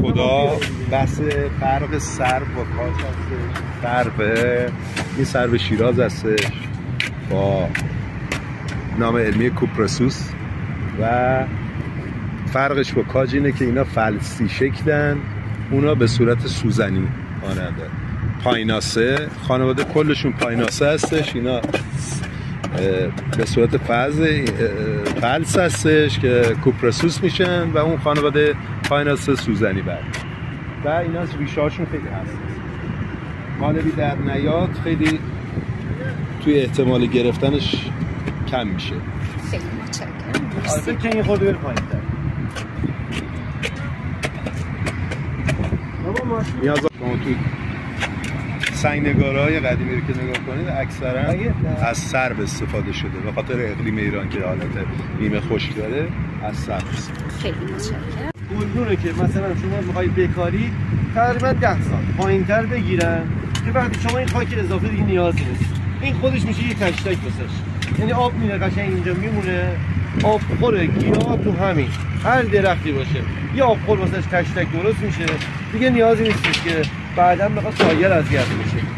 خدا بحث فرق سرب با کاج هستش. فرق این سرب شیراز هستش با نام علمی کوپرسوس و فرقش با کاج اینه که اینا فلسی شکلن، اونا به صورت سوزنی ماننده. پایناسه خانواده کلشون پایناسه هستش، اینا به صورت فلس هستش که کوپرسوس میشن و اون خانواده پایناسه سوزنی بعد و اینا ریشه هاشون خیلی هست. مالوی در نیاد خیلی توی احتمال گرفتنش کم میشه. خیلی متشکرم. آره که این خورده بره پایین تر. نیاز شما توی سنگ‌نگارهای قدیمی رو که نگاه کنید اکثرا از سرب استفاده شده به خاطر اقلیم ایران که حالت نیمه خشک داره، از سرب استفاده. خیلی متشکرم. گلدونه که مثلا شما میخوای بکاری تقریبا 10 سال پایین‌تر بگیرن که وقتی شما این خاک اضافه دیگه نیاز نیست. این خودش میشه یه تشتک واسش. یعنی آب میره قشنگ اینجا میمونه، آب خوره گیاه تو همین هر درختی باشه یه آب خور واسش تشتک درست میشه، دیگه نیازی نیستش که بعداً بخواد سایر اذیت بشه.